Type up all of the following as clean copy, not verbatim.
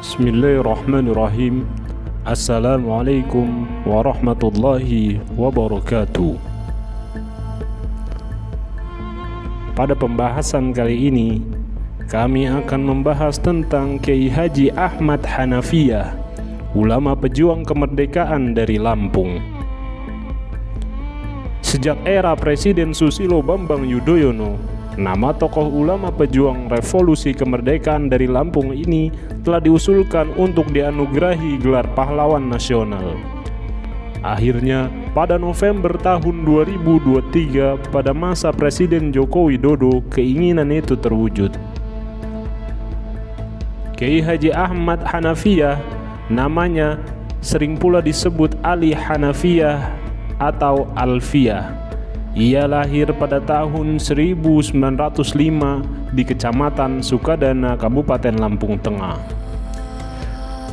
Bismillahirrahmanirrahim. Assalamualaikum warahmatullahi wabarakatuh. Pada pembahasan kali ini, kami akan membahas tentang Kiai Haji Ahmad Hanafiyah, ulama pejuang kemerdekaan dari Lampung. Sejak era Presiden Susilo Bambang Yudhoyono, nama tokoh ulama pejuang revolusi kemerdekaan dari Lampung ini telah diusulkan untuk dianugerahi gelar pahlawan nasional. Akhirnya, pada November tahun 2023, pada masa Presiden Joko Widodo, keinginan itu terwujud. Kiai Haji Ahmad Hanafiyah, namanya sering pula disebut Ali Hanafiyah atau Alfiyah. Ia lahir pada tahun 1905 di Kecamatan Sukadana, Kabupaten Lampung Tengah.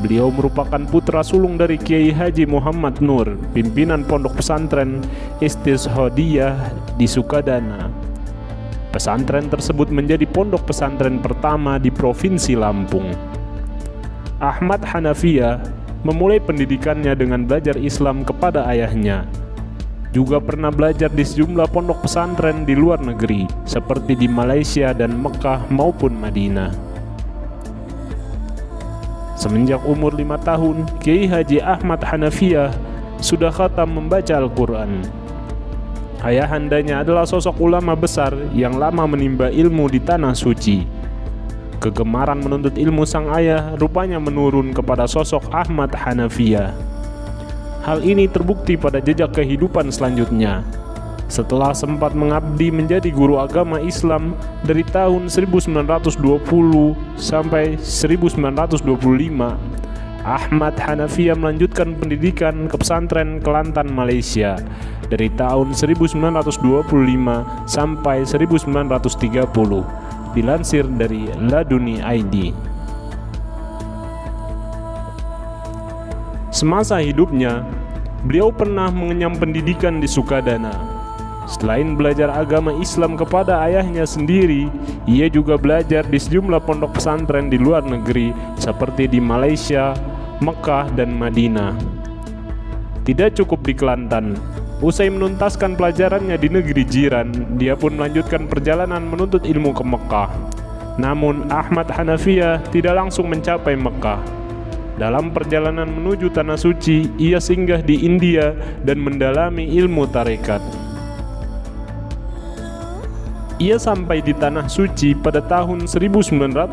Beliau merupakan putra sulung dari Kiai Haji Muhammad Nur, pimpinan pondok pesantren Istishodiyah di Sukadana. Pesantren tersebut menjadi pondok pesantren pertama di Provinsi Lampung. Ahmad Hanafiyah memulai pendidikannya dengan belajar Islam kepada ayahnya. Juga pernah belajar di sejumlah pondok pesantren di luar negeri, seperti di Malaysia dan Mekah maupun Madinah. Semenjak umur 5 tahun, Kiai Haji Ahmad Hanafiyah sudah khatam membaca Al-Quran. Ayahandanya adalah sosok ulama besar yang lama menimba ilmu di Tanah Suci. Kegemaran menuntut ilmu sang ayah rupanya menurun kepada sosok Ahmad Hanafiyah. Hal ini terbukti pada jejak kehidupan selanjutnya. Setelah sempat mengabdi menjadi guru agama Islam dari tahun 1920 sampai 1925, Ahmad Hanafiyah melanjutkan pendidikan ke pesantren Kelantan, Malaysia dari tahun 1925 sampai 1930, dilansir dari Laduni ID. Semasa hidupnya, beliau pernah mengenyam pendidikan di Sukadana. Selain belajar agama Islam kepada ayahnya sendiri, ia juga belajar di sejumlah pondok pesantren di luar negeri seperti di Malaysia, Mekah, dan Madinah. Tidak cukup di Kelantan, usai menuntaskan pelajarannya di negeri jiran, dia pun melanjutkan perjalanan menuntut ilmu ke Mekah. Namun Ahmad Hanafiyah tidak langsung mencapai Mekah. Dalam perjalanan menuju Tanah Suci, ia singgah di India dan mendalami ilmu tarekat. Ia sampai di Tanah Suci pada tahun 1930.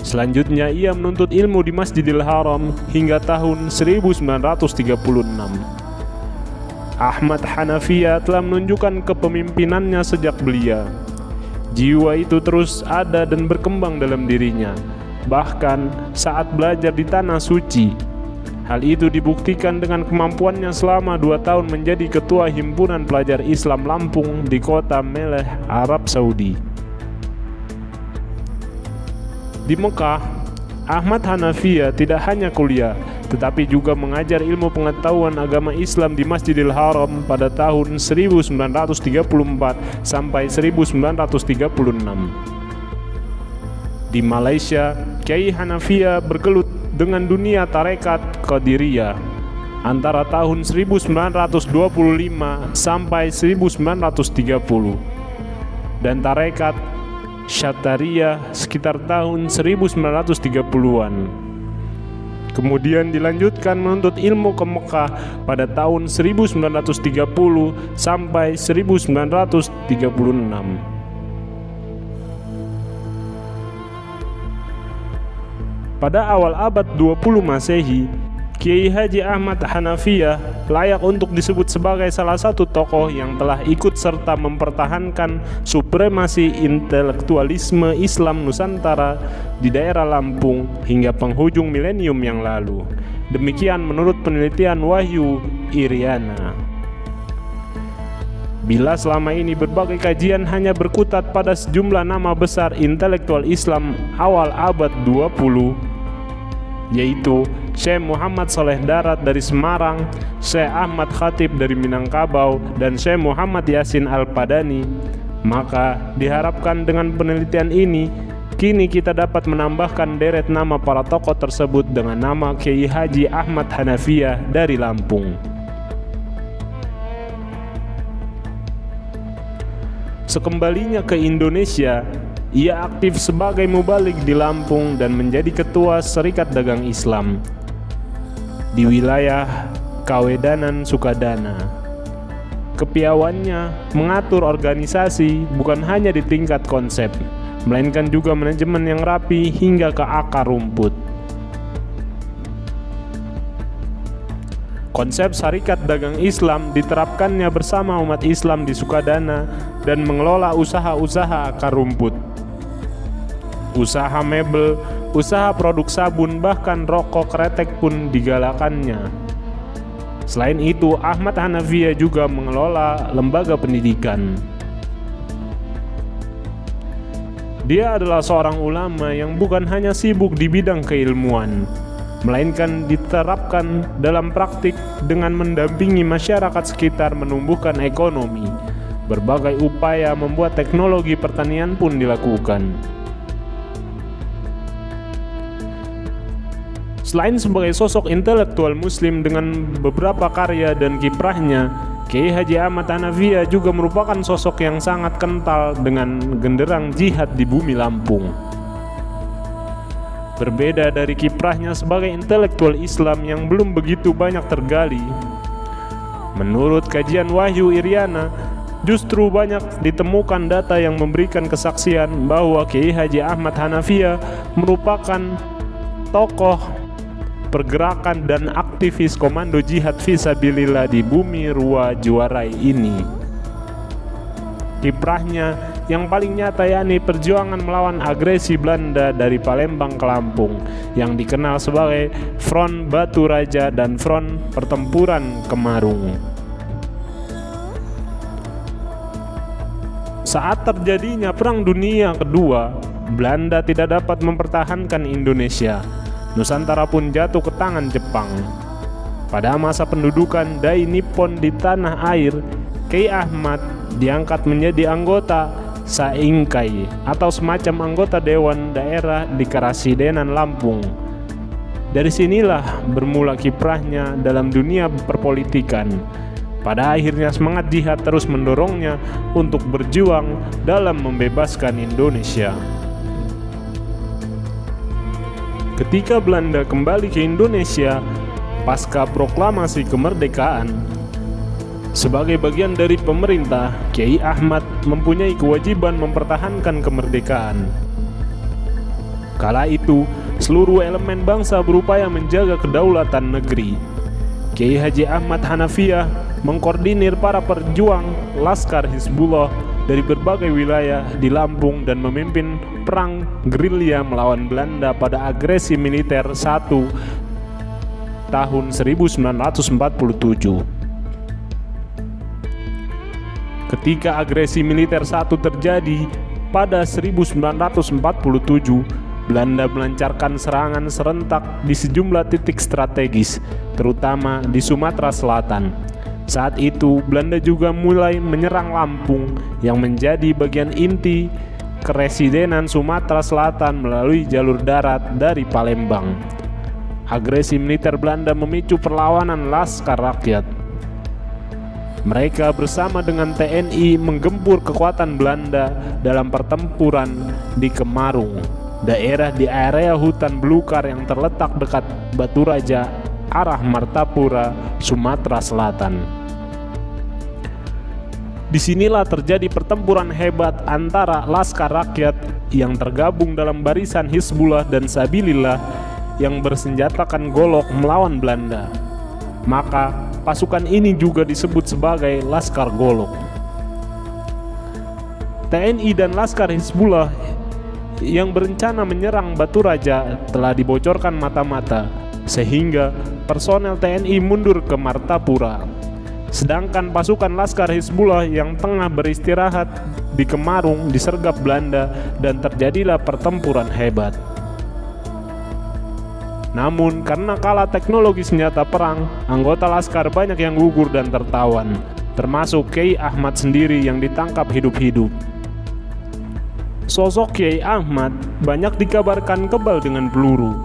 Selanjutnya ia menuntut ilmu di Masjidil Haram hingga tahun 1936. Ahmad Hanafiyah telah menunjukkan kepemimpinannya sejak belia. Jiwa itu terus ada dan berkembang dalam dirinya, bahkan saat belajar di Tanah Suci. Hal itu dibuktikan dengan kemampuannya selama 2 tahun menjadi ketua Himpunan Pelajar Islam Lampung di kota Meleh, Arab Saudi. Di Mekah, Ahmad Hanafiyah tidak hanya kuliah, tetapi juga mengajar ilmu pengetahuan agama Islam di Masjidil Haram pada tahun 1934 sampai 1936. Di Malaysia, Kiai Hanafiyah bergelut dengan dunia tarekat Qadiriyah antara tahun 1925 sampai 1930 dan tarekat Syatariyah sekitar tahun 1930-an. Kemudian dilanjutkan menuntut ilmu ke Mekah pada tahun 1930 sampai 1936. Pada awal abad 20 Masehi, Kiai Haji Ahmad Hanafiyah layak untuk disebut sebagai salah satu tokoh yang telah ikut serta mempertahankan supremasi intelektualisme Islam Nusantara di daerah Lampung hingga penghujung milenium yang lalu. Demikian menurut penelitian Wahyu Iriana. Bila selama ini berbagai kajian hanya berkutat pada sejumlah nama besar intelektual Islam awal abad 20, yaitu Syekh Muhammad Saleh Darat dari Semarang, Syekh Ahmad Khatib dari Minangkabau, dan Syekh Muhammad Yasin Al-Padani, maka diharapkan dengan penelitian ini Kini kita dapat menambahkan deret nama para tokoh tersebut dengan nama Kiai Haji Ahmad Hanafiyah dari Lampung. Sekembalinya ke Indonesia, ia aktif sebagai mubalik di Lampung dan menjadi ketua Serikat Dagang Islam di wilayah Kawedanan Sukadana. Kepiawannya mengatur organisasi bukan hanya di tingkat konsep, melainkan juga manajemen yang rapi hingga ke akar rumput. Konsep Serikat Dagang Islam diterapkannya bersama umat Islam di Sukadana dan mengelola usaha-usaha akar rumput. Usaha mebel, usaha produk sabun, bahkan rokok kretek pun digalakannya. Selain itu, Ahmad Hanafiyah juga mengelola lembaga pendidikan. Dia adalah seorang ulama yang bukan hanya sibuk di bidang keilmuan, melainkan diterapkan dalam praktik dengan mendampingi masyarakat sekitar menumbuhkan ekonomi. Berbagai upaya membuat teknologi pertanian pun dilakukan. Selain sebagai sosok intelektual muslim dengan beberapa karya dan kiprahnya, Kiai Haji Ahmad Hanafiyah juga merupakan sosok yang sangat kental dengan genderang jihad di bumi Lampung. Berbeda dari kiprahnya sebagai intelektual Islam yang belum begitu banyak tergali, menurut kajian Wahyu Iriana, justru banyak ditemukan data yang memberikan kesaksian bahwa Kiai Haji Ahmad Hanafiyah merupakan tokoh pergerakan dan aktivis komando jihad fisabilillah di bumi Rua Juwarai ini. Kiprahnya yang paling nyata yakni perjuangan melawan agresi Belanda dari Palembang ke Lampung yang dikenal sebagai Front Batu Raja dan Front Pertempuran Kemarung. Saat terjadinya Perang Dunia Kedua, Belanda tidak dapat mempertahankan Indonesia. Nusantara pun jatuh ke tangan Jepang. Pada masa pendudukan Dai Nippon di tanah air, Kiai Ahmad diangkat menjadi anggota Saingkai atau semacam anggota Dewan Daerah di Karasidenan Lampung. Dari sinilah bermula kiprahnya dalam dunia perpolitikan. Pada akhirnya semangat jihad terus mendorongnya untuk berjuang dalam membebaskan Indonesia. Ketika Belanda kembali ke Indonesia pasca proklamasi kemerdekaan, sebagai bagian dari pemerintah, Kiai Ahmad mempunyai kewajiban mempertahankan kemerdekaan. Kala itu, seluruh elemen bangsa berupaya menjaga kedaulatan negeri. Kiai Haji Ahmad Hanafiyah mengkoordinir para perjuang Laskar Hizbullah dari berbagai wilayah di Lampung dan memimpin perang gerilya melawan Belanda pada agresi militer 1 tahun 1947. Ketika agresi militer 1 terjadi pada 1947, Belanda melancarkan serangan serentak di sejumlah titik strategis, terutama di Sumatera Selatan. Saat itu, Belanda juga mulai menyerang Lampung yang menjadi bagian inti Keresidenan Sumatera Selatan melalui jalur darat dari Palembang. Agresi militer Belanda memicu perlawanan Laskar Rakyat. Mereka bersama dengan TNI menggempur kekuatan Belanda dalam pertempuran di Kemarung, daerah di area hutan belukar yang terletak dekat Batu Raja, arah Martapura, Sumatera Selatan. Disinilah terjadi pertempuran hebat antara Laskar Rakyat yang tergabung dalam barisan Hizbullah dan Sabilillah yang bersenjatakan golok melawan Belanda. Maka pasukan ini juga disebut sebagai Laskar Golok. TNI dan Laskar Hizbullah yang berencana menyerang Batu Raja telah dibocorkan mata-mata, sehingga personel TNI mundur ke Martapura. Sedangkan pasukan Laskar Hizbullah yang tengah beristirahat di Kemarung disergap Belanda dan terjadilah pertempuran hebat. Namun karena kalah teknologi senjata perang, anggota Laskar banyak yang gugur dan tertawan, termasuk Kiai Ahmad sendiri yang ditangkap hidup-hidup. Sosok Kiai Ahmad banyak dikabarkan kebal dengan peluru.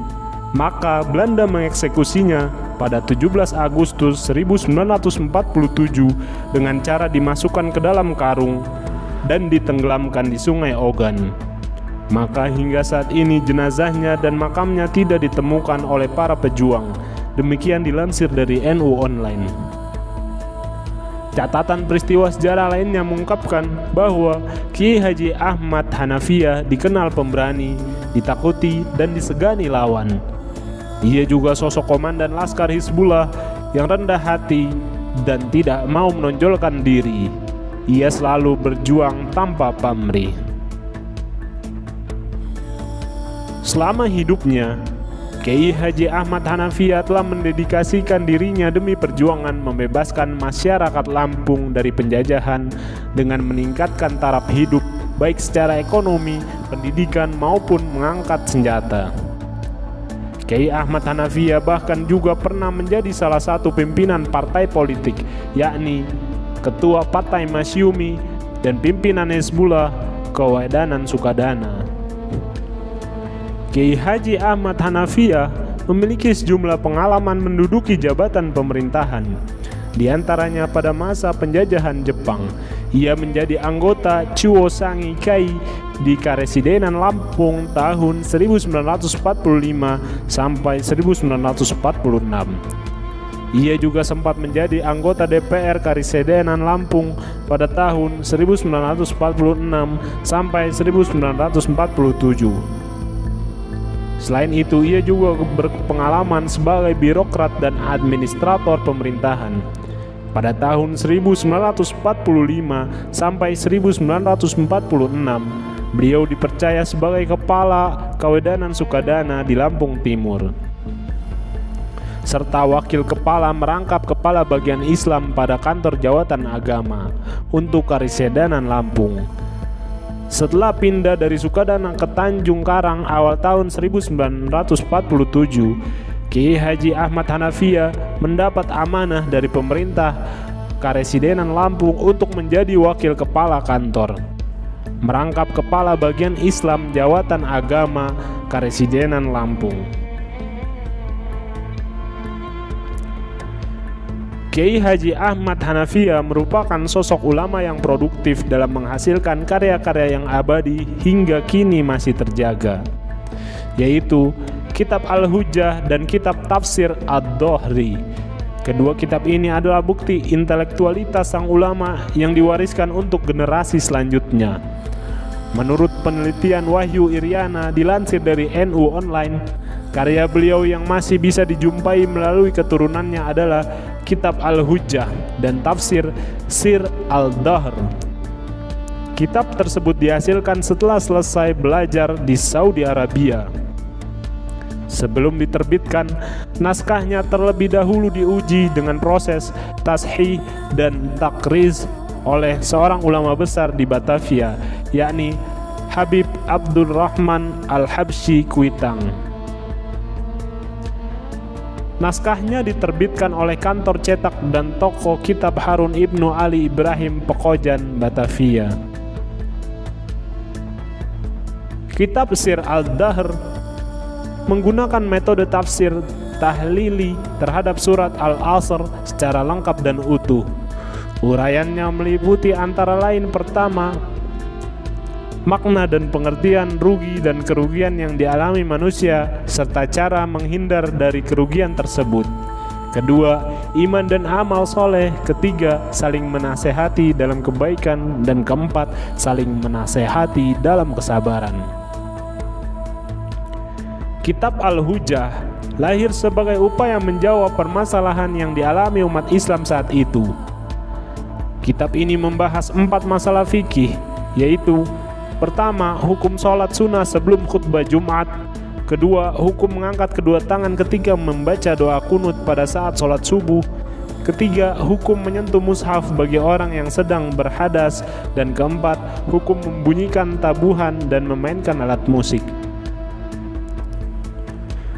Maka Belanda mengeksekusinya pada 17 Agustus 1947 dengan cara dimasukkan ke dalam karung dan ditenggelamkan di Sungai Ogan. Maka hingga saat ini jenazahnya dan makamnya tidak ditemukan oleh para pejuang. Demikian dilansir dari NU Online. Catatan peristiwa sejarah lainnya mengungkapkan bahwa Kiai Haji Ahmad Hanafiyah dikenal pemberani, ditakuti, dan disegani lawan. Ia juga sosok komandan Laskar Hizbullah yang rendah hati dan tidak mau menonjolkan diri. Ia selalu berjuang tanpa pamrih. Selama hidupnya, Kiai Haji Ahmad Hanafiyah telah mendedikasikan dirinya demi perjuangan membebaskan masyarakat Lampung dari penjajahan dengan meningkatkan taraf hidup baik secara ekonomi, pendidikan maupun mengangkat senjata. Kiai Ahmad Hanafiyah bahkan juga pernah menjadi salah satu pimpinan partai politik, yakni Ketua Partai Masyumi dan pimpinan Hizbullah Kewedanan Sukadana. Kiai Haji Ahmad Hanafiyah memiliki sejumlah pengalaman menduduki jabatan pemerintahan. Di antaranya pada masa penjajahan Jepang, ia menjadi anggota Chuo Sangi Kai di Karesidenan Lampung tahun 1945 sampai 1946. Ia juga sempat menjadi anggota DPR Karesidenan Lampung pada tahun 1946 sampai 1947. Selain itu, ia juga berpengalaman sebagai birokrat dan administrator pemerintahan. Pada tahun 1945 sampai 1946, beliau dipercaya sebagai kepala Kewedanan Sukadana di Lampung Timur, serta wakil kepala merangkap kepala bagian Islam pada kantor Jawatan Agama untuk Karesidenan Lampung. Setelah pindah dari Sukadana ke Tanjung Karang awal tahun 1947, Kiai Haji Ahmad Hanafiyah mendapat amanah dari pemerintah Karesidenan Lampung untuk menjadi wakil kepala kantor, merangkap kepala bagian Islam Jawatan Agama Karesidenan Lampung. Kiai Haji Ahmad Hanafiyah merupakan sosok ulama yang produktif dalam menghasilkan karya-karya yang abadi hingga kini masih terjaga, yaitu Kitab Al-Hujjah dan Kitab Tafsir Ad-Dohri. Kedua kitab ini adalah bukti intelektualitas sang ulama yang diwariskan untuk generasi selanjutnya. Menurut penelitian Wahyu Iriana dilansir dari NU Online, karya beliau yang masih bisa dijumpai melalui keturunannya adalah Kitab Al-Hujjah dan Tafsir Sir Al-Dahr. Kitab tersebut dihasilkan setelah selesai belajar di Saudi Arabia. Sebelum diterbitkan, naskahnya terlebih dahulu diuji dengan proses tashih dan takriz oleh seorang ulama besar di Batavia, yakni Habib Abdurrahman Al-Habsyi Kuitang. Naskahnya diterbitkan oleh kantor cetak dan toko kitab Harun Ibnu Ali Ibrahim Pekojan, Batavia. Kitab Sir Al-Dahr menggunakan metode tafsir tahlili terhadap surat Al-Asr secara lengkap dan utuh. Uraiannya meliputi antara lain pertama, makna dan pengertian rugi dan kerugian yang dialami manusia serta cara menghindar dari kerugian tersebut. Kedua, iman dan amal soleh. Ketiga, saling menasehati dalam kebaikan. Dan keempat, saling menasehati dalam kesabaran. Kitab Al-Hujjah lahir sebagai upaya menjawab permasalahan yang dialami umat Islam saat itu. Kitab ini membahas 4 masalah fikih, yaitu pertama, hukum sholat sunnah sebelum khutbah Jumat. Kedua, hukum mengangkat kedua tangan ketika membaca doa kunut pada saat sholat subuh. Ketiga, hukum menyentuh mushaf bagi orang yang sedang berhadas. Dan keempat, hukum membunyikan tabuhan dan memainkan alat musik.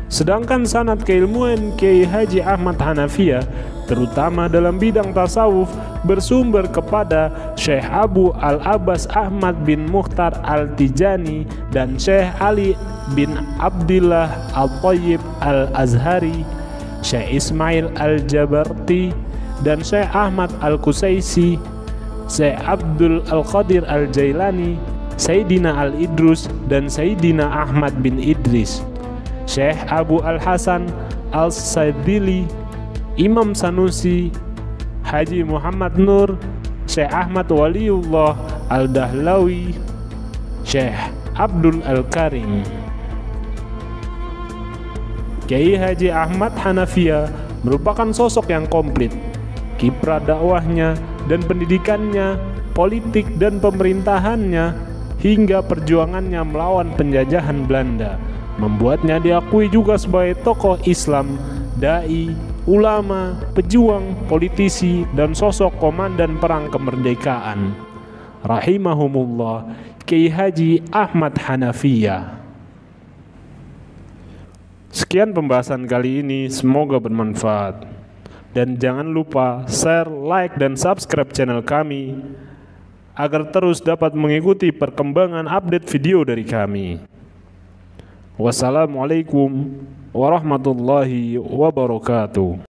Sedangkan sanad keilmuan Kiai Haji Ahmad Hanafiyah terutama dalam bidang tasawuf, bersumber kepada Syekh Abu Al-Abbas Ahmad bin Mukhtar Al-Tijani dan Syekh Ali bin Abdillah Al-Thayyib Al-Azhari, Syekh Ismail Al-Jabarti dan Syekh Ahmad Al-Kusaisi, Syekh Abdul Al-Qadir Al-Jailani, Sayyidina Al-Idrus dan Sayyidina Ahmad bin Idris, Syekh Abu Al-Hasan Al-Sadili, Imam Sanusi, Haji Muhammad Nur, Syekh Ahmad Waliullah Al-Dahlawi, Syekh Abdul Al-Karim. Kiai Haji Ahmad Hanafiyah merupakan sosok yang komplit. Kiprah dakwahnya dan pendidikannya, politik dan pemerintahannya, hingga perjuangannya melawan penjajahan Belanda membuatnya diakui juga sebagai tokoh Islam, dai, ulama, pejuang, politisi, dan sosok komandan perang kemerdekaan. Rahimahumullah, Kiai Haji Ahmad Hanafiyah. Sekian pembahasan kali ini, semoga bermanfaat. Dan jangan lupa share, like, dan subscribe channel kami agar terus dapat mengikuti perkembangan update video dari kami. Wassalamualaikum warahmatullahi wabarakatuh.